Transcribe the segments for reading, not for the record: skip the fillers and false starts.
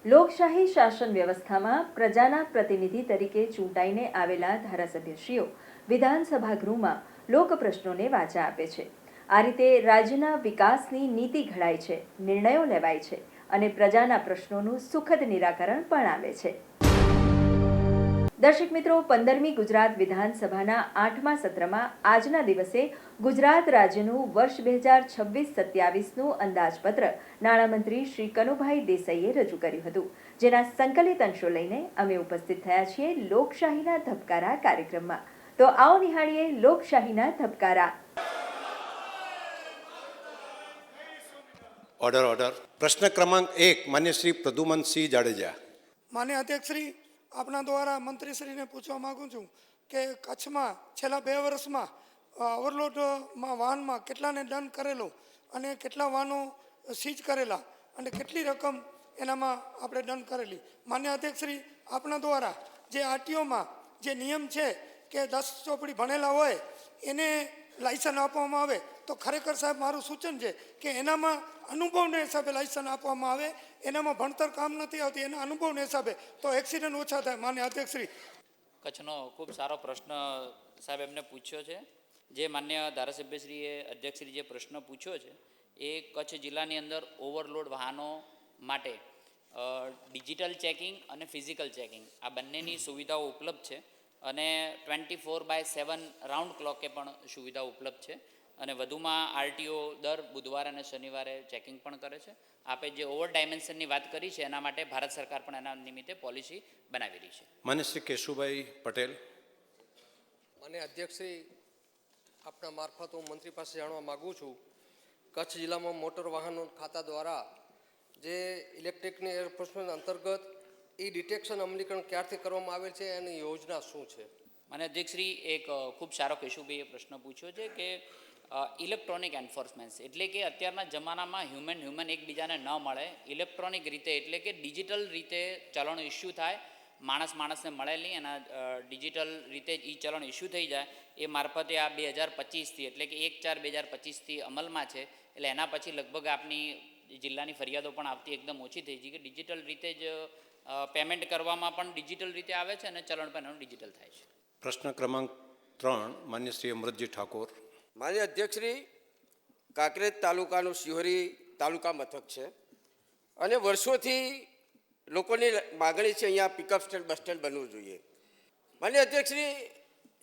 લોકશાહી શાસન વ્યવસ્થામાં પ્રજાના પ્રતિનિધિ તરીકે ચૂંટાઈને આવેલા ધારાસભ્યશ્રીઓ વિધાનસભા ગૃહમાં લોકપ્રશ્નોને વાચા આપે છે. આ રીતે રાજ્યના વિકાસની નીતિ ઘડાય છે, નિર્ણયો લેવાય છે અને પ્રજાના પ્રશ્નોનું સુખદ નિરાકરણ પણ આવે છે. દર્શક મિત્રો, 15મી ગુજરાત વિધાનસભાના 8મા સત્રમાં આજના દિવસે ગુજરાત રાજ્યનું વર્ષ 2026-27નું અંદાજપત્ર નાણામંત્રી શ્રી કનુભાઈ દેસાઈએ રજૂ કર્યું હતું, જેના સંકલિત અંશો લઈને અમે ઉપસ્થિત થયા છીએ લોકશાહીના ધબકારા કાર્યક્રમમાં. તો આવો નિહાળીએ લોકશાહીના ધબકારા. ઓર્ડર. પ્રશ્ન ક્રમાંક 1 માન્ય શ્રી પ્રદ્યુમનસિંહ જાડેજા. માન્ય અધ્યક્ષ શ્રી, આપના દ્વારા મંત્રીશ્રીને પૂછવા માગું છું કે કચ્છમાં છેલ્લા 2 વર્ષમાં ઓવરલોડમાં વાહનમાં કેટલાને દંડ કરેલો અને કેટલા વાહનો સીઝ કરેલા અને કેટલી રકમ એનામાં આપણે દંડ કરેલી. માન્ય અધ્યક્ષ શ્રી, આપના દ્વારા જે આરટીઓમાં જે નિયમ છે કે 10 ચોપડી ભણેલા હોય એને લાયસન્સ આપવામાં આવે, તો ખરેખર સાહેબ મારું સૂચન છે કે એનામાં અનુભવને હિસાબે લાયસન્સ આપવામાં આવે. એનામાં ભણતર કામ નથી આવતી, એના અનુભવને હિસાબે, તો એક્સિડન્ટ ઓછા થાય. માન્ય અધ્યક્ષશ્રી, કચ્છનો ખૂબ સારો પ્રશ્ન સાહેબ એમને પૂછ્યો છે. જે માન્ય ધારાસભ્યશ્રીએ અધ્યક્ષશ્રી જે પ્રશ્ન પૂછ્યો છે એ કચ્છ જિલ્લાની અંદર ઓવરલોડ વાહનો માટે ડિજિટલ ચેકિંગ અને ફિઝિકલ ચેકિંગ આ બંનેની સુવિધાઓ ઉપલબ્ધ છે અને 24/7 રાઉન્ડ ક્લોકે પણ સુવિધાઓ ઉપલબ્ધ છે. અને વધુમાં આરટીઓ દર બુધવારે અને શનિવારે ચેકિંગ પણ કરે છે. આપે જે ઓવર ડાયમેન્શનની વાત કરી છે એના માટે ભારત સરકાર પણ એના નિમિત્તે પોલિસી બનાવી રહી છે. માન્ય શ્રી કેશુભાઈ પટેલ. માન્ય અધ્યક્ષશ્રી, આપના મારફત હું મંત્રી પાસે જાણવા માગું છું, કચ્છ જિલ્લામાં મોટર વાહનો ખાતા દ્વારા જે ઇલેક્ટ્રિકની એન્ફોર્સમેન્ટ અંતર્ગત ડિટેક્શન અમલીકરણ ક્યારથી કરવામાં આવેલ છે, એની યોજના શું છે? માન્ય અધ્યક્ષશ્રી, એક ખૂબ સારો કેશુભાઈએ પ્રશ્ન પૂછ્યો છે કે ઇલેક્ટ્રોનિક એન્ફોર્સમેન્ટ એટલે કે અત્યારના જમાનામાં હ્યુમન એકબીજાને ન મળે, ઇલેક્ટ્રોનિક રીતે એટલે કે ડિજિટલ રીતે ચલણ ઇસ્યુ થાય, માણસને મળેલી એના ડિજિટલ રીતે જ ચલણ ઇસ્યુ થઈ જાય. એ મારફતે આ 2025થી એટલે કે 1/4/2025થી અમલમાં છે. એટલે એના પછી લગભગ આપની જિલ્લાની ફરિયાદો પણ આવતી એકદમ ઓછી થઈ ગઈ કે ડિજિટલ રીતે જ પેમેન્ટ કરવામાં પણ ડિજિટલ રીતે આવે છે અને ચલણ પણ એનું ડિજિટલ થાય છે. પ્રશ્ન ક્રમાંક 3 માન્ય શ્રી અમરતજી ઠાકોર. માન્ય અધ્યક્ષશ્રી, કાંકરેજ તાલુકાનું શિહોરી તાલુકા મથક છે અને વર્ષોથી લોકોની માગણી છે અહીંયા પિકઅપ સ્ટેન્ડ, બસ સ્ટેન્ડ બનવું જોઈએ. માન્ય અધ્યક્ષશ્રી,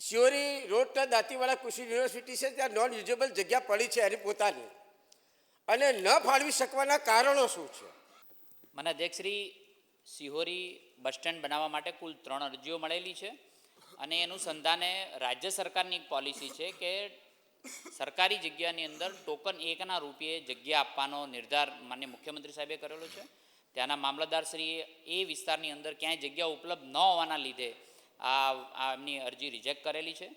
શિહોરી રોડના દાંતીવાડા કૃષિ યુનિવર્સિટી છે, ત્યાં નોન યુઝેબલ જગ્યા પડી છે એની પોતાની, અને ન ફાળવી શકવાના કારણો શું છે? માન્ય અધ્યક્ષશ્રી, શિહોરી બસ સ્ટેન્ડ બનાવવા માટે કુલ 3 અરજીઓ મળેલી છે અને એનું સંધાને રાજ્ય સરકારની એક પોલિસી છે કે સરકારી જગ્યાની અંદર ટોકન 1ના રૂપિયે જગ્યા આપવાનો નિર્ધાર માન્ય મુખ્યમંત્રી સાહેબે કરેલો છે. ત્યાંના મામલતદારશ્રીએ એ વિસ્તારની અંદર ક્યાંય જગ્યા ઉપલબ્ધ ન હોવાના લીધે આ એમની અરજી રિજેક્ટ કરેલી છે.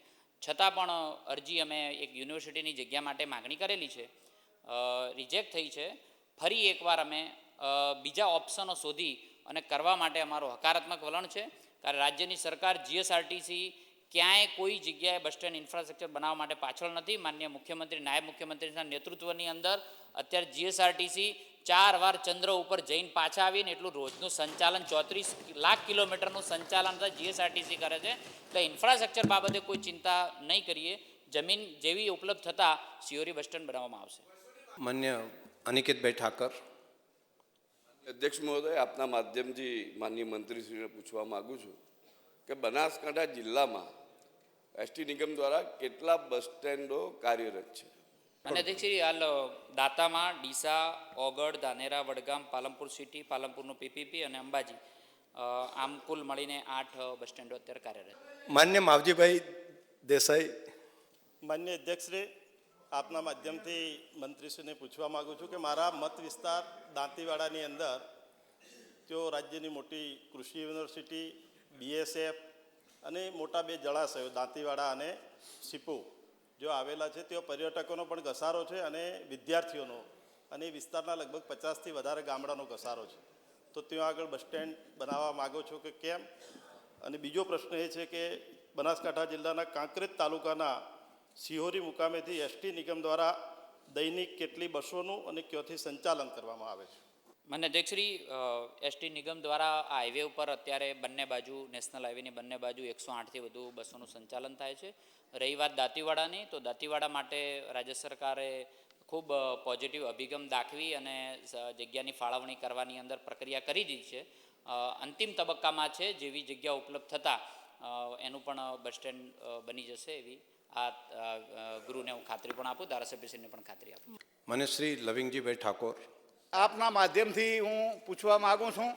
છતાં પણ અરજી અમે એક યુનિવર્સિટીની જગ્યા માટે માગણી કરેલી છે, રિજેક્ટ થઈ છે. ફરી એકવાર અમે બીજા ઓપ્શનો શોધી અને કરવા માટે અમારો હકારાત્મક વલણ છે. કારણ રાજ્યની સરકાર જીએસઆરટીસી ક્યાંય કોઈ જગ્યાએ બસ સ્ટેન્ડ ઇન્ફ્રાસ્ટ્રક્ચર બનાવવા માટે પાછળ નથી. માન્ય મુખ્યમંત્રી, નાયબ મુખ્યમંત્રીના નેતૃત્વની અંદર અત્યારે જીએસઆરટીસી 4 વાર ચંદ્ર ઉપર જઈને પાછા આવીને એટલું રોજનું સંચાલન 34 લાખ કિલોમીટરનું સંચાલન જીએસઆરટીસી કરે છે. એટલે ઇન્ફ્રાસ્ટ્રક્ચર બાબતે કોઈ ચિંતા નહીં કરીએ. જમીન જેવી ઉપલબ્ધ થતાં શિહોરી બસ સ્ટેન્ડ બનાવવામાં આવશે. માન્ય અનિકેતભાઈ ઠાકર. અધ્યક્ષ મહોદય, આપના માધ્યમથી માનનીય મંત્રીશ્રીને પૂછવા માગું છું કે બનાસકાંઠા જિલ્લામાં એસટી નિગમ દ્વારા કેટલા બસ સ્ટેન્ડો કાર્યરત છે? અને અધ્યક્ષશ્રી, હાલ દાંતામાં, ડીસા, ઓગળ, ધાનેરા, વડગામ, પાલનપુર સિટી, પાલનપુરનું પીપીપી અને અંબાજી, આમ કુલ મળીને 8 બસ સ્ટેન્ડો અત્યારે કાર્યરત. માન્ય માવજીભાઈ દેસાઈ. માન્ય અધ્યક્ષશ્રી, આપના માધ્યમથી મંત્રીશ્રીને પૂછવા માગું છું કે મારા મત વિસ્તાર દાંતીવાડાની અંદર તેઓ રાજ્યની મોટી કૃષિ યુનિવર્સિટી, બીએસએફ અને મોટા 2 જળાશયો દાંતીવાડા અને સિપુ જો આવેલા છે, તેઓ પર્યટકોનો પણ ઘસારો છે અને વિદ્યાર્થીઓનો, અને એ વિસ્તારના લગભગ 50થી વધારે ગામડાનો ઘસારો છે. તો ત્યાં આગળ બસ સ્ટેન્ડ બનાવવા માગો છો કે કેમ? અને બીજો પ્રશ્ન એ છે કે બનાસકાંઠા જિલ્લાના કાંકરેજ તાલુકાના શિહોરી મુકામેથી એસટી નિગમ દ્વારા દૈનિક કેટલી બસોનું અને ક્યાંથી સંચાલન કરવામાં આવે છે? માન્ય અધ્યક્ષશ્રી, એસટી નિગમ દ્વારા આ હાઈવે ઉપર અત્યારે બંને બાજુ નેશનલ હાઈવેની બંને બાજુ 108થી વધુ બસોનું સંચાલન થાય છે. રહી વાત દાંતીવાડાની, તો દાંતીવાડા માટે રાજ્ય સરકારે ખૂબ પોઝિટિવ અભિગમ દાખવી અને જગ્યાની ફાળવણી કરવાની અંદર પ્રક્રિયા કરી દીધી છે. અંતિમ તબક્કામાં છે. જેવી જગ્યા ઉપલબ્ધ થતાં એનું પણ બસ સ્ટેન્ડ બની જશે એવી આ ગૃહને હું ખાતરી પણ આપું, ધારાસભ્યશ્રીને પણ ખાતરી આપું. માન્ય શ્રી લવિંગજીભાઈ ઠાકોર. આપના માધ્યમથી હું પૂછવા માગું છું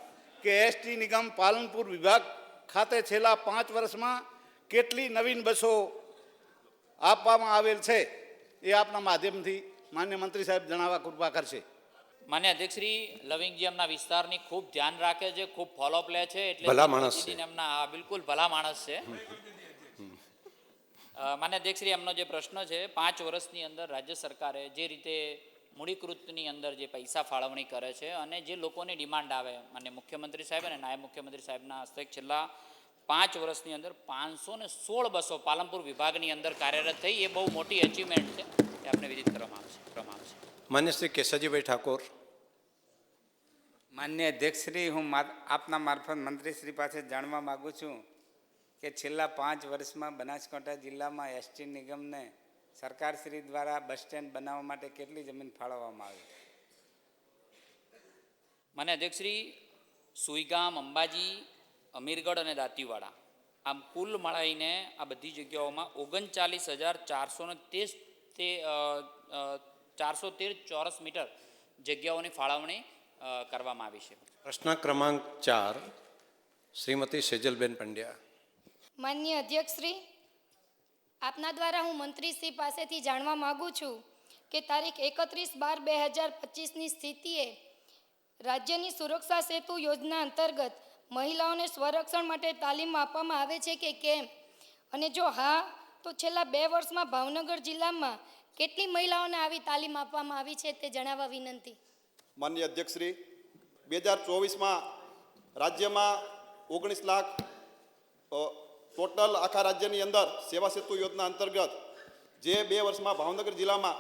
કે એસટી નિગમ પાલનપુર વિભાગ ખાતે છેલ્લા 5 વર્ષમાં કેટલી નવીન બસો આપવામાં આવેલ છે એ આપના માધ્યમથી માન્ય મંત્રી સાહેબ જણાવવા કૃપા કરશે. માન્ય અધ્યક્ષશ્રી, લવિંગજી એમના વિસ્તારની ખૂબ ધ્યાન રાખે છે, ખૂબ ફોલોઅપ લે છે, એટલે ભલા માણસ છે. એમના બિલકુલ ભલા માણસ છે. માન્ય અધ્યક્ષશ્રી, એમનો જે પ્રશ્ન છે, 5 વર્ષની અંદર રાજ્ય સરકારે જે રીતે મૂડીકૃતની અંદર જે પૈસા ફાળવણી કરે છે અને જે લોકોની ડિમાન્ડ આવે, માન્ય મુખ્યમંત્રી સાહેબ અને નાયબ મુખ્યમંત્રી સાહેબના હસ્તે છેલ્લા 5 વર્ષની અંદર 516 બસો પાલનપુર વિભાગની અંદર કાર્યરત થઈ, એ બહુ મોટી અચીવમેન્ટ છે. એ આપને વિદિત કરવામાં આવશે. માન્ય શ્રી કેશવજીભાઈ ઠાકોર. માન્ય અધ્યક્ષશ્રી, હું આપના મારફત મંત્રીશ્રી પાસે જાણવા માગું છું કે છેલ્લા 5 વર્ષમાં બનાસકાંઠા જિલ્લામાં એસટી નિગમને સરકારશ્રી દ્વારા બસ સ્ટેન્ડ બનાવવા માટે કેટલી જમીન ફાળવવામાં આવી? માન્ય અધ્યક્ષશ્રી, સુઈગામ, અંબાજી, અમીરગઢ અને દાંતીવાડા આમ કુલ મળાઈને આ બધી જગ્યાઓમાં 39,413 ચોરસ મીટર જગ્યાઓની ફાળવણી કરવામાં આવી છે. પ્રશ્ન ક્રમાંક 4 શ્રીમતી સેજલબેન પંડ્યા. માન્ય અધ્યક્ષશ્રી, આપના દ્વારા હું મંત્રીશ્રી પાસેથી જાણવા માગું છું કે તારીખ 31/12/2025ની સ્થિતિએ રાજ્યની સુરક્ષા સેતુ યોજના અંતર્ગત મહિલાઓને સ્વરક્ષણ માટે તાલીમ આપવામાં આવે છે કે કેમ, અને જો હા તો છેલ્લા 2 વર્ષમાં ભાવનગર જિલ્લામાં કેટલી મહિલાઓને આવી તાલીમ આપવામાં આવી છે તે જણાવવા વિનંતી. માન્ય અધ્યક્ષશ્રી, 2024માં રાજ્યમાં 19 લાખ ટોટલ આખા રાજ્યની અંદર સેવા સેતુ યોજના અંતર્ગત જે 2 વર્ષમાં ભાવનગર જિલ્લામાં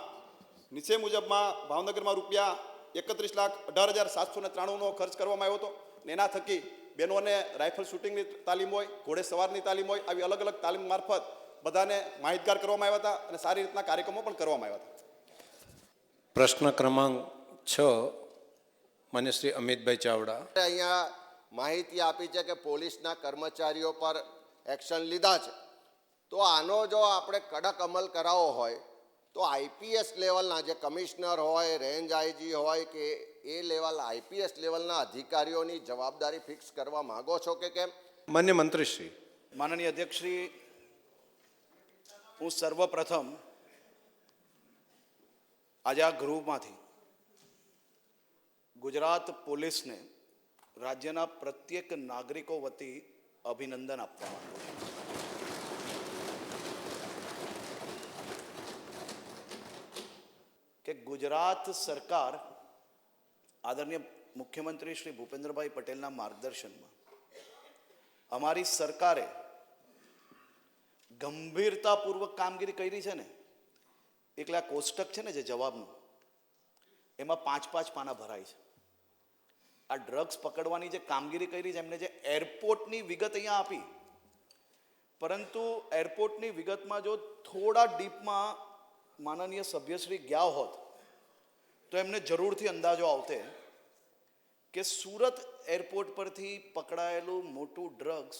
નીચે મુજબમાં ભાવનગરમાં રૂપિયા 31,18,793નો ખર્ચ કરવામાં આવ્યો હતો. એના થકી બહેનોને રાઇફલ શૂટિંગની તાલીમ હોય, ઘોડે સવારની તાલીમ હોય, આવી અલગ અલગ તાલીમ મારફત બધાને માહિતગાર કરવામાં આવ્યા હતા અને સારી રીતના કાર્યક્રમો પણ કરવામાં આવ્યા હતા. પ્રશ્ન ક્રમાંક 6 માન્ય શ્રી અમિતભાઈ ચાવડા. અહીંયા માહિતી આપી છે કે પોલીસના કર્મચારીઓ પર એક્શન લીધા છે, તો આનો જો આપણે કડક અમલ કરાવવો હોય તો આઈપીએસ લેવલના જે કમિશનર હોય, રેન્જ આઈજી હોય કે એ લેવલ આઈપીએસ લેવલના અધિકારીઓની જવાબદારી ફિક્સ કરવા માંગો છો કે કેમ? માન્ય મંત્રીશ્રી. માનનીય અધ્યક્ષશ્રી, હું સર્વપ્રથમ આજે આ ગૃહમાંથી ગુજરાત પોલીસને રાજ્યના પ્રત્યેક નાગરિકો વતી અભિનંદન આપવા માંગુ છું. કે ગુજરાત સરકાર આદરણીય મુખ્યમંત્રી શ્રી ભૂપેન્દ્રભાઈ પટેલના માર્ગદર્શનમાં અમારી સરકારે ગંભીરતાપૂર્વક કામગીરી કરી છે ને. એકલા કોષ્ટક છે ને જે જવાબનું, એમાં 5-5 પાના ભરાય છે. આ ડ્રગ્સ પકડવાની જે કામગીરી કરી છે, એમને જે એરપોર્ટની વિગત અહીંયા આપી, પરંતુ એરપોર્ટની વિગતમાં જો થોડા ડીપમાં માનનીય સભ્યશ્રી ગયા હોત તો એમને જરૂરથી અંદાજો આવતે કે સુરત એરપોર્ટ પરથી પકડાયેલું મોટું ડ્રગ્સ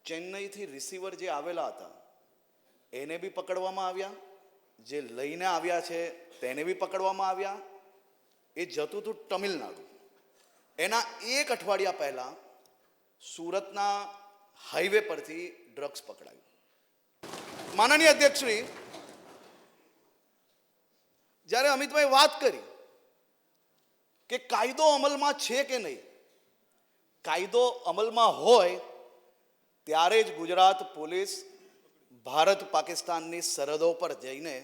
ચેન્નઈથી રિસીવર જે આવેલા હતા એને બી પકડવામાં આવ્યા, જે લઈને આવ્યા છે તેને બી પકડવામાં આવ્યા. એ જતું હતું તમિલનાડુ. એના 1 અઠવાડિયા પહેલાં સુરતના હાઈવે પરથી ડ્રગ્સ પકડાયું. માનનીય અધ્યક્ષશ્રી, જ્યારે અમિતભાઈ વાત કરી કે કાયદો અમલમાં છે કે નહીં, કાયદો અમલમાં હોય ત્યારે જ ગુજરાત પોલીસ ભારત પાકિસ્તાનની સરહદો પર જઈને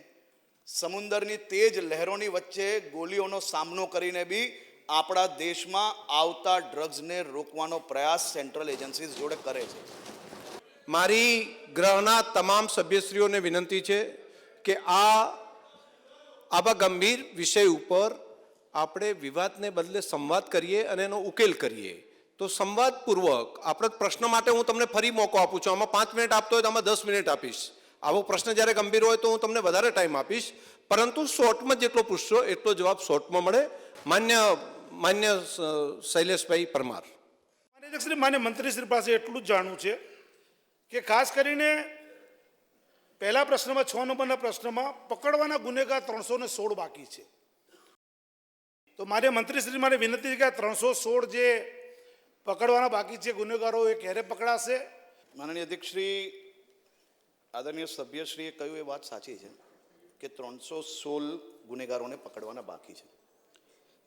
સમુદ્રની તેજ લહેરોની વચ્ચે ગોલીઓનો સામનો કરીને બી આપણા દેશમાં આવતા ડ્રગ્સને રોકવાનો પ્રયાસ સેન્ટ્રલ એજન્સીઝ જોડે કરે છે. મારી ગ્રહના તમામ સભ્યશ્રીઓને વિનંતી છે કે આવા ગંભીર વિષય ઉપર આપણે વિવાદને બદલે સંવાદ કરીએ અને એનો ઉકેલ કરીએ. તો સંવાદપૂર્વક આપણે પ્રશ્ન માટે હું તમને ફરી મોકો આપું છું. આમાં 5 મિનિટ આપતો હોય તો આમાં 10 મિનિટ આપીશ. આવો પ્રશ્ન જ્યારે ગંભીર હોય તો હું તમને વધારે ટાઈમ આપીશ, પરંતુ શોર્ટમાં જેટલો પૂછશો એટલો જવાબ શોર્ટમાં મળે. માન્ય શૈલેષભાઈ પરમાર. માન્ય મંત્રીશ્રી પાસે એટલું જ જાણવું છે કે ખાસ કરીને પહેલા પ્રશ્નમાં 6 નંબરના પ્રશ્નમાં પકડવાના ગુનેગાર 316 બાકી છે. તો માન્ય મંત્રીશ્રી મારે વિનંતી છે કે આ 316 જે પકડવાના બાકી છે ગુનેગારો એ ક્યારે પકડાશે? માનનીય અધ્યક્ષશ્રી, આદરણીય સભ્યશ્રીએ કહ્યું એ વાત સાચી છે કે 316 ગુનેગારોને પકડવાના બાકી છે.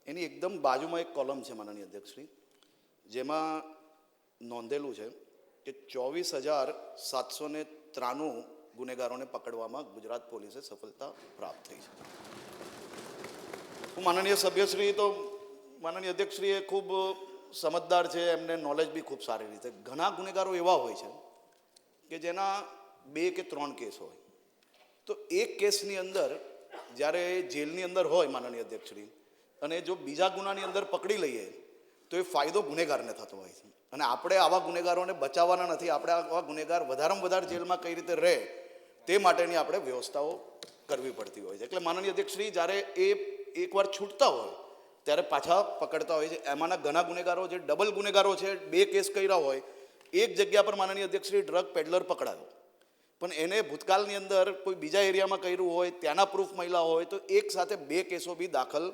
એની એકદમ બાજુમાં એક કોલમ છે માનનીય અધ્યક્ષશ્રી, જેમાં નોંધેલું છે કે 24,793 ગુનેગારોને પકડવામાં ગુજરાત પોલીસે સફળતા પ્રાપ્ત થઈ છે. હું માનનીય સભ્યશ્રી તો માનનીય અધ્યક્ષશ્રીએ ખૂબ સમજદાર છે, એમને નોલેજ બી ખૂબ સારી રીતે. ઘણા ગુનેગારો એવા હોય છે કે જેના 2 કે 3 કેસ હોય, તો એક કેસની અંદર જ્યારે જેલની અંદર હોય માનનીય અધ્યક્ષશ્રી, અને જો બીજા ગુનાની અંદર પકડી લઈએ તો એ ફાયદો ગુનેગારને થતો હોય છે. અને આપણે આવા ગુનેગારોને બચાવવાના નથી. આપણે આવા ગુનેગાર વધારેમાં વધારે જેલમાં કઈ રીતે રહે તે માટેની આપણે વ્યવસ્થાઓ કરવી પડતી હોય છે. એટલે માનનીય અધ્યક્ષશ્રી જ્યારે એ એકવાર છૂટતા હોય ત્યારે પાછા પકડતા હોય છે. એમાંના ઘણા ગુનેગારો જે ડબલ ગુનેગારો છે, 2 કેસ કર્યા હોય, એક જગ્યા પર માનનીય અધ્યક્ષશ્રી ડ્રગ પેડલર પકડાયો, પણ એને ભૂતકાળની અંદર કોઈ બીજા એરિયામાં કર્યું હોય, ત્યાંના પ્રૂફ મળ્યા હોય, તો એક સાથે 2 કેસો બી દાખલ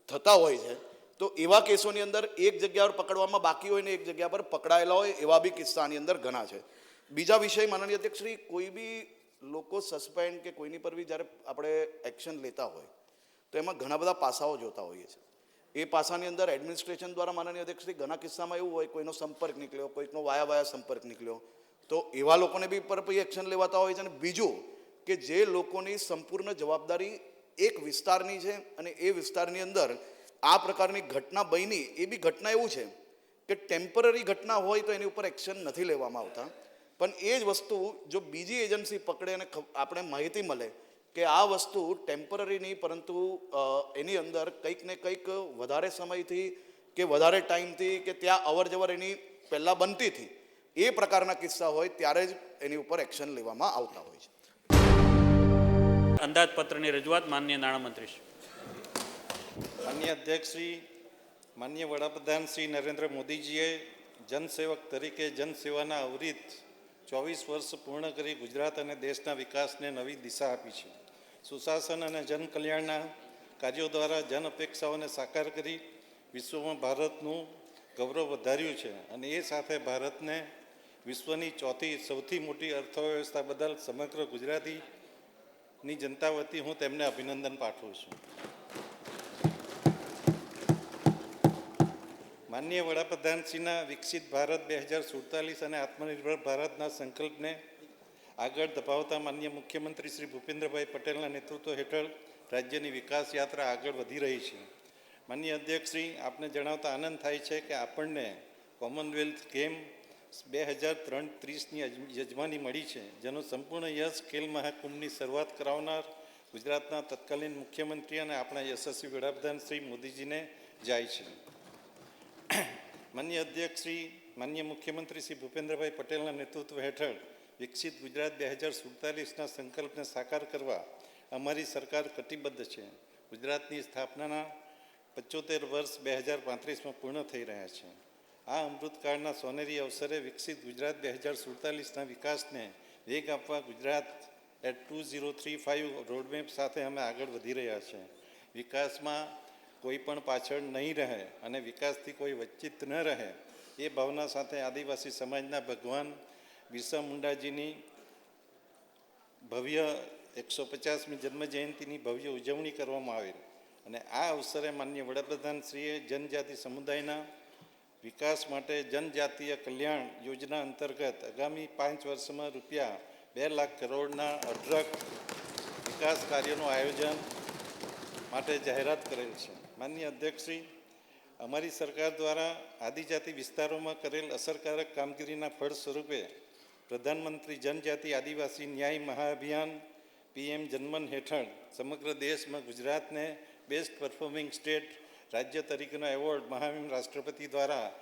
થતા હોય છે. તો એવા કેસોની અંદર એક જગ્યા પર પકડવામાં બાકી હોય ને એક જગ્યા પર પકડાયેલા હોય, એવા બી કિસ્સાની અંદર ઘણા છે. બીજા વિષય માનનીય અધ્યક્ષશ્રી, કોઈ બી લોકો સસ્પેન્ડ કે કોઈની પર બી જ્યારે આપણે એક્શન લેતા હોય તો એમાં ઘણા બધા પાસાઓ જોતા હોઈએ છીએ. એ પાસાની અંદર એડમિનિસ્ટ્રેશન દ્વારા માનનીય અધ્યક્ષશ્રી ઘણા કિસ્સામાં એવું હોય, કોઈનો સંપર્ક નીકળ્યો, કોઈકનો વાયા સંપર્ક નીકળ્યો, તો એવા લોકોને બી પર એક્શન લેવાતા હોય છે. અને બીજું કે જે લોકોની સંપૂર્ણ જવાબદારી એક વિસ્તારની છે અને એ વિસ્તારની અંદર આ પ્રકારની ઘટના બની, એ બી ઘટના એવું છે કે ટેમ્પરરી ઘટના હોય તો એની ઉપર એક્શન નથી લેવામાં આવતા, પણ એ જ વસ્તુ જો બીજી એજન્સી પકડે અને આપણે માહિતી મળે કે આ વસ્તુ ટેમ્પરરી નહીં પરંતુ એની અંદર કંઈક ને કંઈક વધારે સમયથી કે વધારે ટાઈમથી કે ત્યાં અવર જવર એની પહેલાં બનતી હતી, એ પ્રકારના કિસ્સા હોય ત્યારે જ એની ઉપર એક્શન લેવામાં આવતા હોય છે. અંદાજપત્રની રજૂઆત માનનીય નાણામંત્રી. માન્ય અધ્યક્ષશ્રી, માન્ય વડાપ્રધાન શ્રી નરેન્દ્ર મોદીજીએ જનસેવક તરીકે જનસેવાના અવિરત 24 વર્ષ પૂર્ણ કરી ગુજરાત અને દેશના વિકાસને નવી દિશા આપી છે. સુશાસન અને જનકલ્યાણના કાર્યો દ્વારા જન અપેક્ષાઓને સાકાર કરી વિશ્વમાં ભારતનું ગૌરવ વધાર્યું છે અને એ સાથે ભારતને વિશ્વની 4થી સૌથી મોટી અર્થવ્યવસ્થા બદલ સમગ્ર ગુજરાતીની જનતા વતી હું તેમને અભિનંદન પાઠવું છું. માનનીય વડાપ્રધાનશ્રીના વિકસિત ભારત 2047 અને આત્મનિર્ભર ભારતના સંકલ્પને આગળ ધપાવતા માનનીય મુખ્યમંત્રી શ્રી ભૂપેન્દ્રભાઈ પટેલના નેતૃત્વ હેઠળ રાજ્યની વિકાસ યાત્રા આગળ વધી રહી છે. માનનીય અધ્યક્ષશ્રી, આપને જણાવતા આનંદ થાય છે કે આપણને કોમનવેલ્થ ગેમ 2030ની યજમાની મળી છે, જેનો સંપૂર્ણ યશ ખેલ મહાકુંભની શરૂઆત કરાવનાર ગુજરાતના તત્કાલીન મુખ્યમંત્રી અને આપણા યશસ્વી વડાપ્રધાન શ્રી મોદીજીને જાય છે. માન્ય અધ્યક્ષશ્રી, માન્ય મુખ્યમંત્રી શ્રી ભૂપેન્દ્રભાઈ પટેલના નેતૃત્વ હેઠળ વિકસિત ગુજરાત 2047ના સંકલ્પને સાકાર કરવા અમારી સરકાર કટિબદ્ધ છે. ગુજરાતની સ્થાપનાના 75 વર્ષ 2035માં પૂર્ણ થઈ રહ્યા છે. આ અમૃતકાળના સોનેરી અવસરે વિકસિત ગુજરાત 2047ના વિકાસને વેગ આપવા ગુજરાત એટ 2035 રોડમેપ સાથે અમે આગળ વધી રહ્યા છીએ. વિકાસમાં કોઈ પણ પાછળ નહીં રહે અને વિકાસથી કોઈ વંચિત ન રહે એ ભાવના સાથે આદિવાસી સમાજના ભગવાન બિરસા મુંડાજીની ભવ્ય 150મી જન્મજયંતિની ભવ્ય ઉજવણી કરવામાં આવેલ અને આ અવસરે માનનીય વડાપ્રધાનશ્રીએ જનજાતિ સમુદાયના વિકાસ માટે જનજાતીય કલ્યાણ યોજના અંતર્ગત આગામી 5 વર્ષમાં રૂપિયા 2 લાખ કરોડના અઢળક વિકાસ કાર્યોનું આયોજન માટે જાહેરાત કરેલ છે. માનનીય અધ્યક્ષશ્રી, અમારી સરકાર દ્વારા આદિજાતિ વિસ્તારોમાં કરેલ અસરકારક કામગીરીના ફળ સ્વરૂપે પ્રધાનમંત્રી જનજાતિ આદિવાસી ન્યાય મહાઅભિયાન PM જનમન હેઠળ સમગ્ર દેશમાં ગુજરાતને બેસ્ટ પરફોર્મિંગ સ્ટેટ રાજ્ય તરીકેનો એવોર્ડ મહામહિમ રાષ્ટ્રપતિ દ્વારા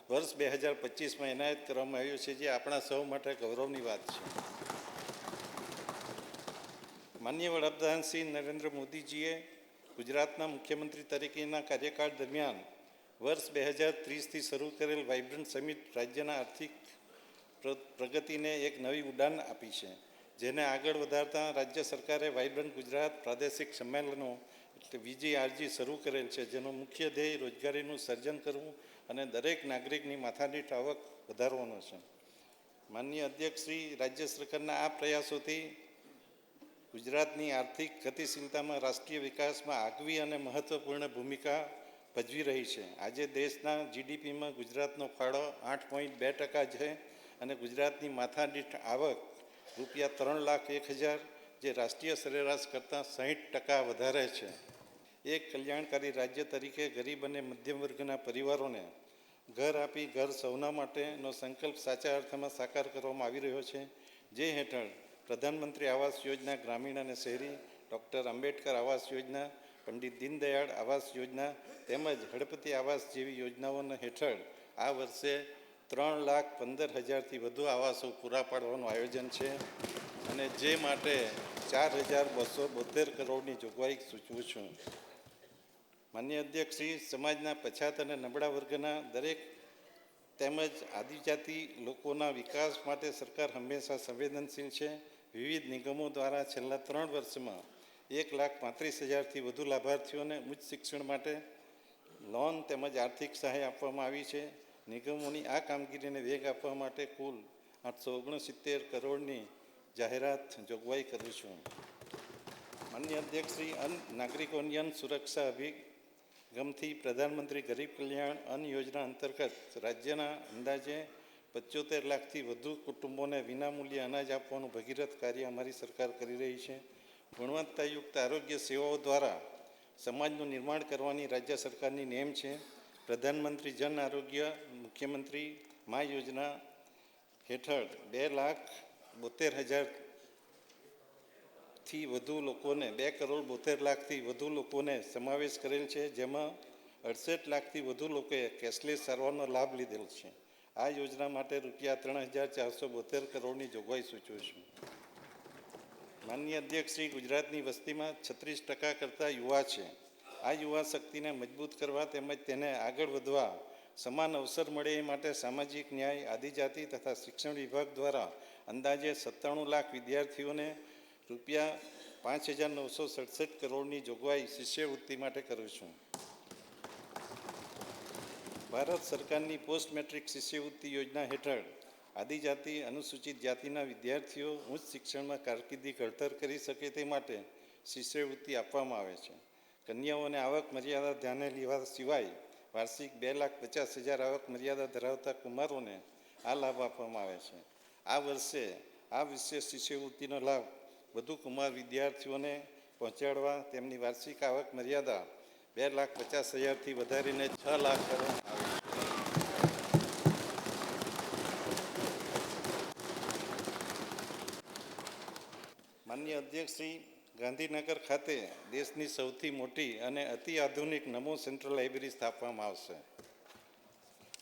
વર્ષ 2025માં એનાયત કરવામાં આવ્યો છે, જે આપણા સૌ માટે ગૌરવની વાત છે. માનનીય વડાપ્રધાન શ્રી નરેન્દ્ર મોદીજીએ ગુજરાતના મુખ્યમંત્રી તરીકેના કાર્યકાળ દરમિયાન વર્ષ 2030થી શરૂ કરેલ વાઇબ્રન્ટ સમિટ રાજ્યના આર્થિક પ્રગતિને એક નવી ઉડાન આપી છે, જેને આગળ વધારતા રાજ્ય સરકારે વાઇબ્રન્ટ ગુજરાત પ્રાદેશિક સંમેલનો એટલે VGRG શરૂ કરેલ છે, જેનો મુખ્ય ધ્યેય રોજગારીનું સર્જન કરવું અને દરેક નાગરિકની માથાદીઠ આવક વધારવાનો છે. માનનીય અધ્યક્ષશ્રી, રાજ્ય સરકારના આ પ્રયાસોથી ગુજરાતની આર્થિક ગતિશીલતામાં રાષ્ટ્રીય વિકાસમાં આગવી અને મહત્ત્વપૂર્ણ ભૂમિકા ભજવી રહી છે. આજે દેશના GDPમાં ગુજરાતનો ફાળો 8.2% છે અને ગુજરાતની માથાદીઠ આવક રૂપિયા 3,01,000, જે રાષ્ટ્રીય સરેરાશ કરતાં 60% વધારે છે. એક કલ્યાણકારી રાજ્ય તરીકે ગરીબ અને મધ્યમ વર્ગના પરિવારોને ઘર આપી ઘર સૌના માટેનો સંકલ્પ સાચા અર્થમાં સાકાર કરવામાં આવી રહ્યો છે, જે હેઠળ પ્રધાનમંત્રી આવાસ યોજના ગ્રામીણ અને શહેરી, ડૉક્ટર આંબેડકર આવાસ યોજના, પંડિત દીનદયાળ આવાસ યોજના તેમજ હળપતિ આવાસ જેવી યોજનાઓના હેઠળ આ વર્ષે 3,15,000થી વધુ આવાસો પૂરા પાડવાનું આયોજન છે અને જે માટે 4,272 કરોડની જોગવાઈ સૂચવું છું. માનનીય અધ્યક્ષશ્રી, સમાજના પછાત અને નબળા વર્ગના દરેક તેમજ આદિજાતિ લોકોના વિકાસ માટે સરકાર હંમેશા સંવેદનશીલ છે. વિવિધ નિગમો દ્વારા છેલ્લા 3 વર્ષમાં 1,35,000થી વધુ લાભાર્થીઓને ઉચ્ચ શિક્ષણ માટે લોન તેમજ આર્થિક સહાય આપવામાં આવી છે. નિગમોની આ કામગીરીને વેગ આપવા માટે કુલ 869 કરોડની જાહેરાત જોગવાઈ કરું છું. માનનીય અધ્યક્ષશ્રી, નાગરિકોની અન્ન સુરક્ષા અભિગમથી પ્રધાનમંત્રી ગરીબ કલ્યાણ અન્ન યોજના અંતર્ગત રાજ્યના અંદાજે 75 લાખથી વધુ કુટુંબોને વિનામૂલ્યે અનાજ આપવાનું ભગીરથ કાર્ય અમારી સરકાર કરી રહી છે. ગુણવત્તાયુક્ત આરોગ્ય સેવાઓ દ્વારા સમાજનું નિર્માણ કરવાની રાજ્ય સરકારની નેમ છે. પ્રધાનમંત્રી જન આરોગ્ય મુખ્યમંત્રી મા યોજના હેઠળ 2,72,000થી વધુ લોકોને 2,72 લાખથી વધુ લોકોને સમાવેશ કરેલ છે, જેમાં 68 લાખથી વધુ લોકોએ કેશલેસ સારવારનો લાભ લીધેલ છે. આ યોજના માટે રૂપિયા 3,472 કરોડની જોગવાઈ સૂચવું છું. માનનીય અધ્યક્ષશ્રી, ગુજરાતની વસ્તીમાં 36% કરતાં યુવા છે. આ યુવા શક્તિને મજબૂત કરવા તેમજ તેને આગળ વધવા સમાન અવસર મળે એ માટે સામાજિક ન્યાય, આદિજાતિ તથા શિક્ષણ વિભાગ દ્વારા અંદાજે 97 લાખ વિદ્યાર્થીઓને રૂપિયા 5,967 કરોડની જોગવાઈ શિષ્યવૃત્તિ માટે કરું છું. ભારત સરકારની પોસ્ટ મેટ્રિક શિષ્યવૃત્તિ યોજના હેઠળ આદિજાતિ અનુસૂચિત જાતિના વિદ્યાર્થીઓ ઉચ્ચ શિક્ષણમાં કારકિર્દી ઘડતર કરી શકે તે માટે શિષ્યવૃત્તિ આપવામાં આવે છે. કન્યાઓને આવક મર્યાદા ધ્યાને લેવા સિવાય વાર્ષિક 2,50,000 આવક મર્યાદા ધરાવતા કુમારોને આ લાભ આપવામાં આવે છે. આ વર્ષે આ વિશેષ શિષ્યવૃત્તિનો લાભ વધુ કુમાર વિદ્યાર્થીઓને પહોંચાડવા તેમની વાર્ષિક આવક મર્યાદા 2,50,000થી વધારીને 6 લાખ કરવામાં આવે છે. માનનીય અધ્યક્ષશ્રી, ગાંધીનગર ખાતે દેશની સૌથી મોટી અને અતિ આધુનિક નમો સેન્ટ્રલ લાઇબ્રેરી સ્થાપવામાં આવશે,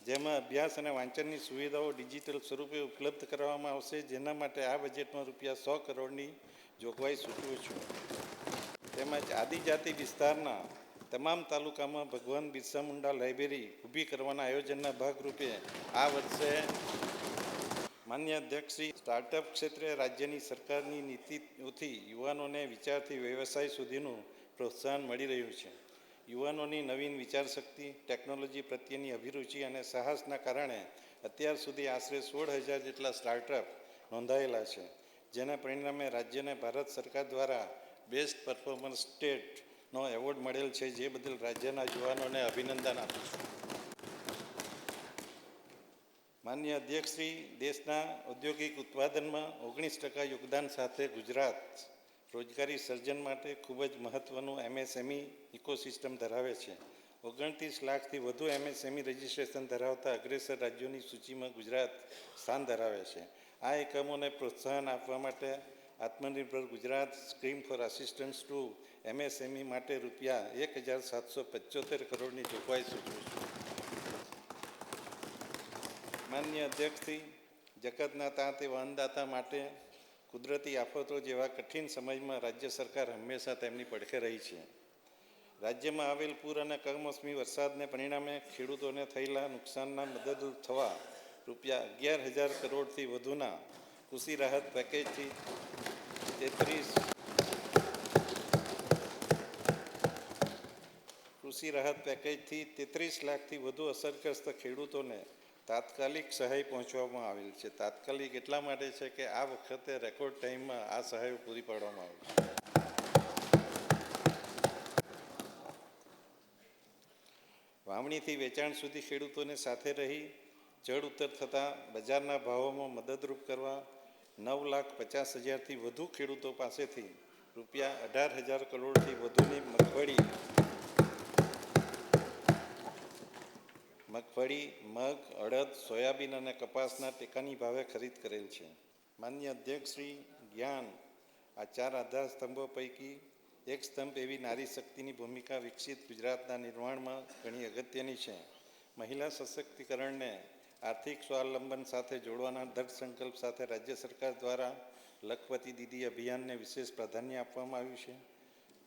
જેમાં અભ્યાસ અને વાંચનની સુવિધાઓ ડિજિટલ સ્વરૂપે ઉપલબ્ધ કરવામાં આવશે, જેના માટે આ બજેટમાં રૂપિયા 100 કરોડની જોગવાઈ સૂચવું છું. તેમજ આદિજાતિ વિસ્તારના તમામ તાલુકામાં ભગવાન બિરસા મુંડા લાઇબ્રેરી ઊભી કરવાના આયોજનના ભાગરૂપે આ વર્ષે માન્ય અધ્યક્ષશ્રી, સ્ટાર્ટઅપ ક્ષેત્રે રાજ્યની સરકારની નીતિઓથી યુવાનોને વિચારથી વ્યવસાય સુધીનું પ્રોત્સાહન મળી રહ્યું છે. યુવાનોની નવીન વિચારશક્તિ, ટેકનોલોજી પ્રત્યેની અભિરુચિ અને સાહસના કારણે અત્યાર સુધી આશરે 16,000 જેટલા સ્ટાર્ટઅપ નોંધાયેલા છે, જેના પરિણામે રાજ્યને ભારત સરકાર દ્વારા બેસ્ટ પરફોર્મન્સ સ્ટેટનો એવોર્ડ મળેલ છે, જે બદલ રાજ્યના યુવાનોને અભિનંદન આપું છું. માનનીય અધ્યક્ષશ્રી, દેશના ઔદ્યોગિક ઉત્પાદનમાં 19% યોગદાન સાથે ગુજરાત રોજગારી સર્જન માટે ખૂબ જ મહત્ત્વનું MSME ઇકોસિસ્ટમ ધરાવે છે. 29 લાખથી વધુ MSME રજિસ્ટ્રેશન ધરાવતા અગ્રેસર રાજ્યોની સૂચિમાં ગુજરાત સ્થાન ધરાવે છે. આ એકમોને પ્રોત્સાહન આપવા માટે Atmanirbhar Gujarat scheme for assistance to MSME માટે રૂપિયા 1775 કરોડની જોગવાઈ સૂચવું છું. માનનીય અધ્યક્ષશ્રી, જગતના તાત એવા અન્નદાતા માટે કુદરતી આફતો જેવા કઠિન સમયમાં રાજ્ય સરકાર હંમેશા તેમની પડખે રહી છે. રાજ્યમાં આવેલ પૂર અને કમોસમી વરસાદને પરિણામે ખેડૂતોને થયેલા નુકસાનના મદદરૂપ થવા રૂપિયા 11,000 કરોડથી વધુના કૃષિ રાહત પેકેજથી 33 લાખથી વધુ અસરગ્રસ્ત ખેડૂતોને તાત્કાલિક સહાય પહોંચવામાં આવેલ છે. તાત્કાલિક એટલા માટે છે કે આ વખતે રેકોર્ડ ટાઈમમાં આ સહાય પૂરી પાડવામાં આવી છે. વાવણીથી વેચાણ સુધી ખેડૂતોને સાથે રહી જળ ઉતર થતાં બજારના ભાવોમાં મદદરૂપ કરવા 9,50,000થી વધુ ખેડૂતો પાસેથી રૂપિયા 18,000 કરોડથી વધુની મગફળી, મગ, અડદ, સોયાબીન અને કપાસના ટેકાની ભાવે ખરીદ કરેલ છે. માનનીય અધ્યક્ષશ્રી, જ્ઞાન આ 4 આધાર સ્તંભો પૈકી એક સ્તંભ એવી નારી શક્તિની ભૂમિકા વિકસિત ગુજરાતના નિર્માણમાં ઘણી અગત્યની છે. મહિલા સશક્તિકરણને આર્થિક સ્વાવલંબન સાથે જોડવાના દૃઢ સંકલ્પ સાથે રાજ્ય સરકાર દ્વારા લખપતિ દીદી અભિયાનને વિશેષ પ્રાધાન્ય આપવામાં આવ્યું છે.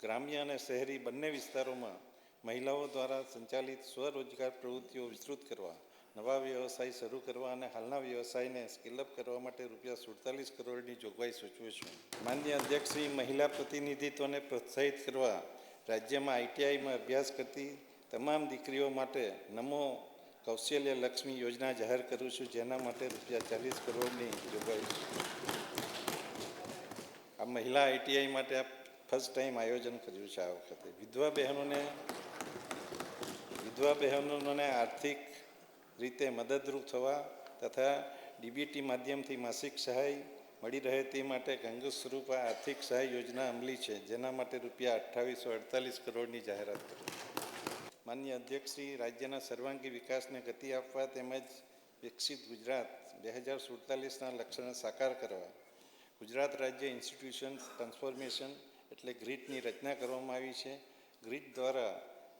ગ્રામ્ય અને શહેરી બંને વિસ્તારોમાં મહિલાઓ દ્વારા સંચાલિત સ્વરોજગાર પ્રવૃત્તિઓ વિસ્તૃત કરવા, નવા વ્યવસાય શરૂ કરવા અને હાલના વ્યવસાયને સ્કેલઅપ કરવા માટે રૂપિયા 47 કરોડની જોગવાઈ સૂચવે છે. માનનીય અધ્યક્ષશ્રી, મહિલા પ્રતિનિધિત્વને પ્રોત્સાહિત કરવા રાજ્યમાં ITIમાં અભ્યાસ કરતી તમામ દીકરીઓ માટે નમો કૌશલ્ય લક્ષ્મી યોજના જાહેર કરું છું, જેના માટે રૂપિયા 40 કરોડની જોગવાઈ છે. આ મહિલા ITI માટે આ ફર્સ્ટ ટાઈમ આયોજન કર્યું છે. આ વખતે વિધવા બહેનોને આર્થિક રીતે મદદરૂપ થવા તથા DBT માધ્યમથી માસિક સહાય મળી રહે તે માટે ગંગા સ્વરૂપ આર્થિક સહાય યોજના અમલી છે, જેના માટે રૂપિયા 2848 કરોડની જાહેરાત કરી. માનનીય અધ્યક્ષશ્રી, રાજ્યના સર્વાંગી વિકાસને ગતિ આપવા તેમજ વિકસિત ગુજરાત 2047ના લક્ષ્યને સાકાર કરવા ગુજરાત રાજ્ય ઇન્સ્ટિટ્યુશન્સ ટ્રાન્સફોર્મેશન એટલે ગ્રીટની રચના કરવામાં આવી છે. ગ્રીટ દ્વારા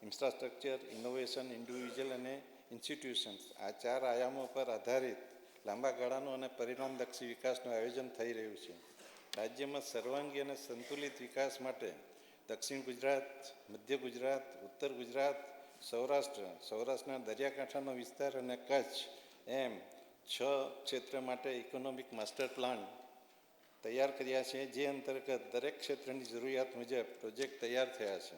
ઇન્ફ્રાસ્ટ્રક્ચર, ઇનોવેશન, ઇન્ડિવિજ્યુઅલ અને ઇન્સ્ટિટ્યુશન્સ આ 4 આયામો પર આધારિત લાંબા ગાળાનો અને પરિણામલક્ષી વિકાસનું આયોજન થઈ રહ્યું છે. રાજ્યમાં સર્વાંગી અને સંતુલિત વિકાસ માટે દક્ષિણ ગુજરાત, મધ્ય ગુજરાત, ઉત્તર ગુજરાત, સૌરાષ્ટ્રના દરિયાકાંઠાનો વિસ્તાર અને કચ્છ એમ 6 ક્ષેત્ર માટે ઇકોનોમિક માસ્ટર પ્લાન તૈયાર કર્યા છે, જે અંતર્ગત દરેક ક્ષેત્રની જરૂરિયાત મુજબ પ્રોજેક્ટ તૈયાર થયા છે,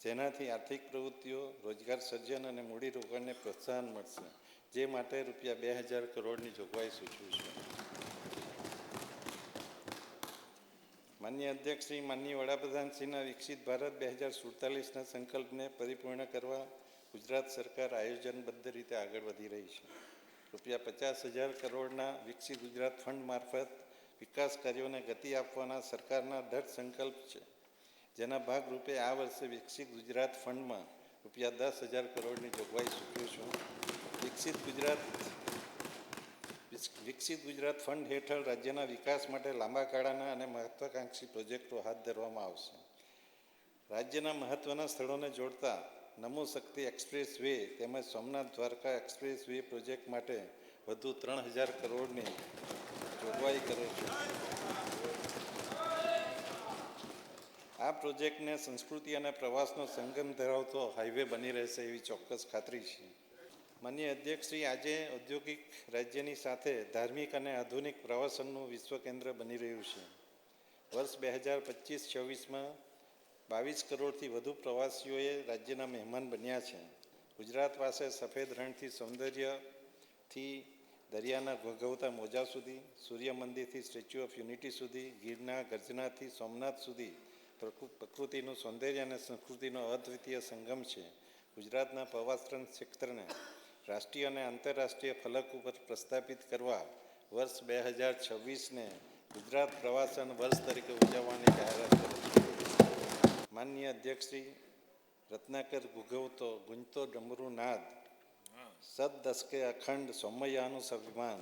જેનાથી આર્થિક પ્રવૃત્તિઓ, રોજગાર સર્જન અને મૂડીરોકાણને પ્રોત્સાહન મળશે, જે માટે રૂપિયા 2,000 કરોડની જોગવાઈ સૂચવી છે. માનનીય અધ્યક્ષશ્રી, માનનીય વડાપ્રધાનશ્રીના વિકસિત ભારત 2047ના સંકલ્પને પરિપૂર્ણ કરવા ગુજરાત સરકાર આયોજનબદ્ધ રીતે આગળ વધી રહી છે. રૂપિયા 50,000 કરોડના વિકસિત ગુજરાત ફંડ મારફત વિકાસ કાર્યોને ગતિ આપવાના સરકારના દૃઢ સંકલ્પ છે, જેના ભાગરૂપે આ વર્ષે વિકસિત ગુજરાત ફંડમાં રૂપિયા 10,000 કરોડની જોગવાઈ સૂચવું છું. વિકસિત ગુજરાત ફંડ હેઠળ રાજ્યના વિકાસ માટે લાંબા ગાળાના અને મહત્વાકાંક્ષી પ્રોજેક્ટો હાથ ધરવામાં આવશે. રાજ્યના મહત્વના સ્થળોને જોડતા નમો શક્તિ એક્સપ્રેસ વે તેમજ Somnath Dwarka express way project માટે વધુ 3,000 કરોડની જોગવાઈ કરું છું. આ પ્રોજેક્ટને સંસ્કૃતિ અને પ્રવાસનો સંગમ ધરાવતો હાઈવે બની રહેશે એવી ચોક્કસ ખાતરી છે. માનનીય અધ્યક્ષશ્રી, આજે ઔદ્યોગિક રાજ્યની સાથે ધાર્મિક અને આધુનિક પ્રવાસનનું વિશ્વ કેન્દ્ર બની રહ્યું છે. વર્ષ 2025-26માં 22 કરોડથી વધુ પ્રવાસીઓએ રાજ્યના મહેમાન બન્યા છે. ગુજરાત પાસે સફેદ રણથી સૌંદર્યથી દરિયાના ઘોઘવતા મોજા સુધી, સૂર્ય મંદિરથી સ્ટેચ્યુ ઓફ યુનિટી સુધી, ગીરના ગર્જનાથી સોમનાથ સુધી પ્રકૃતિનું સૌંદર્ય અને સંસ્કૃતિનો અદ્વિતીય સંગમ છે. ગુજરાતના પ્રવાસન ક્ષેત્રને રાષ્ટ્રીય અને આંતરરાષ્ટ્રીય ફલક ઉપર પ્રસ્થાપિત કરવા વર્ષ 2026ને ગુજરાત પ્રવાસન વર્ષ તરીકે ઉજવવાની જાહેરાત કરી છે. માનનીય અધ્યક્ષશ્રી, રત્નાકર ગુંજતો ડમરુ નાદ, સદ દસકે અખંડ સૌમયાનું સ્વાભિમાન.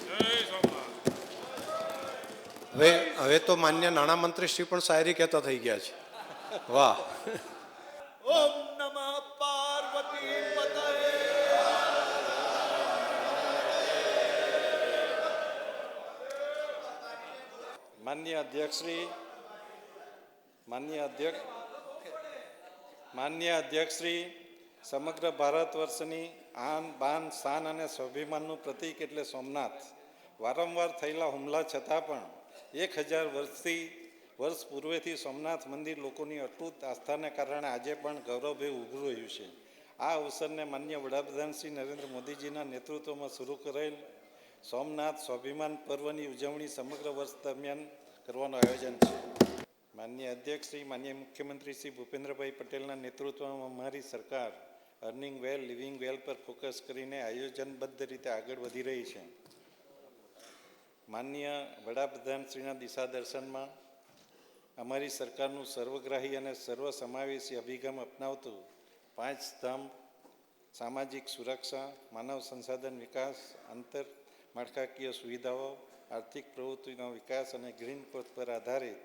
જય સોમનાથ. હવે તો માન્ય નાણામંત્રી શ્રી પણ શાયરી કહેતા થઈ ગયા છે. વાહ. ઓમ નમઃ પાર્વતી પતયે. માન્ય અધ્યક્ષશ્રી, માન્ય અધ્યક્ષશ્રી, સમગ્ર ભારત વર્ષની આન બાન શાન અને સ્વાભિમાનનું પ્રતીક એટલે સોમનાથ વારંવાર થયેલા હુમલા છતાં પણ 1000 વર્ષ પૂર્વેથી સોમનાથ મંદિર લોકોની અતૂટ આસ્થાને કારણે આજે પણ ગૌરવભેર ઊભું રહ્યું છે. આ અવસરને માન્ય વડાપ્રધાન શ્રી નરેન્દ્ર મોદીજીના નેતૃત્વમાં શરૂ કરેલ સોમનાથ સ્વાભિમાન પર્વની ઉજવણી સમગ્ર વર્ષ દરમિયાન કરવાનું આયોજન છે. માન્ય અધ્યક્ષશ્રી, માન્ય મુખ્યમંત્રી શ્રી ભૂપેન્દ્રભાઈ પટેલના નેતૃત્વમાં અમારી સરકાર અર્નિંગ વેલ લિવિંગ વેલ પર ફોકસ કરીને આયોજનબદ્ધ રીતે આગળ વધી રહી છે. માન્ય વડાપ્રધાનશ્રીના દિશા દર્શનમાં અમારી સરકારનું સર્વગ્રાહી અને સર્વસમાવેશી અભિગમ અપનાવતું 5 સ્તંભ સામાજિક સુરક્ષા, માનવ સંસાધન વિકાસ, આંતર માળખાકીય સુવિધાઓ, આર્થિક પ્રવૃત્તિનો વિકાસ અને ગ્રીન ગ્રોથ પર આધારિત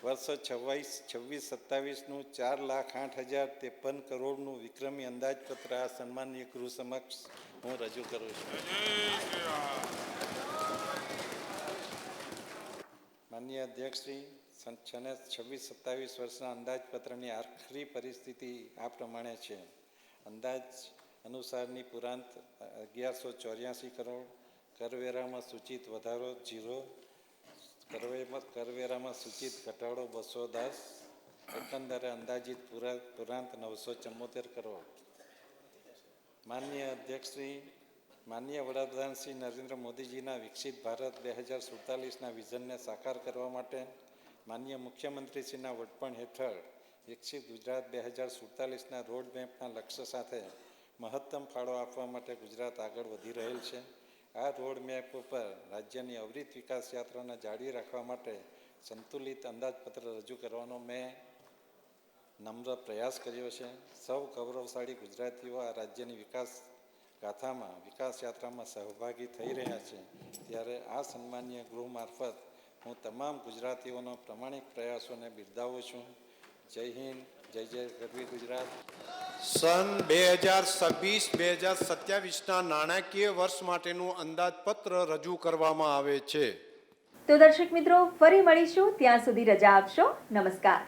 વર્ષ 26-27નું 4,08,053 કરોડનું વિક્રમી અંદાજપત્ર આ સન્માનીય ગૃહ સમક્ષ હું રજૂ કરું છું. માનનીય અધ્યક્ષશ્રી, 26-27 વર્ષના અંદાજપત્રની આખરી પરિસ્થિતિ આ પ્રમાણે છે. અંદાજ અનુસારની પુરાંત 1184 કરોડ, કરવેરામાં સૂચિત વધારો 0, કરવેરામાં સૂચિત ઘટાડો 210, એકંદરે અંદાજિત પુરાંત 974 કરોડ. માનનીય અધ્યક્ષશ્રી, માનનીય વડાપ્રધાન શ્રી નરેન્દ્ર મોદીજીના વિકસિત ભારત 2047ના વિઝનને સાકાર કરવા માટે માનનીય મુખ્યમંત્રીશ્રીના વડપણ હેઠળ વિકસિત ગુજરાત 2047ના રોડ મેપના લક્ષ્ય સાથે મહત્તમ ફાળો આપવા માટે ગુજરાત આગળ વધી રહેલ છે. આ રોડ મેપ ઉપર રાજ્યની અવિરત વિકાસ યાત્રાને જાળવી રાખવા માટે સંતુલિત અંદાજપત્ર રજૂ કરવાનો મેં નમ્ર પ્રયાસ કર્યો છે. સૌ ગૌરવશાળી ગુજરાતીઓ આ રાજ્યની વિકાસ ગાથામાં, વિકાસ યાત્રામાં સહભાગી થઈ રહ્યા છે. ત્યારે આ સન્માનીય ગૃહ મારફત હું તમામ ગુજરાતીઓના પ્રમાણિક પ્રયાસોને બિરદાવું છું. જય હિન્દ, જય જય ગરવી ગુજરાત. સન 2026-2027ના નાણાકીય વર્ષ માટેનું અંદાજપત્ર રજૂ કરવામાં આવે છે. તો દર્શક મિત્રો, ફરી મળીશું. ત્યાં સુધી રજા આપશો. નમસ્કાર.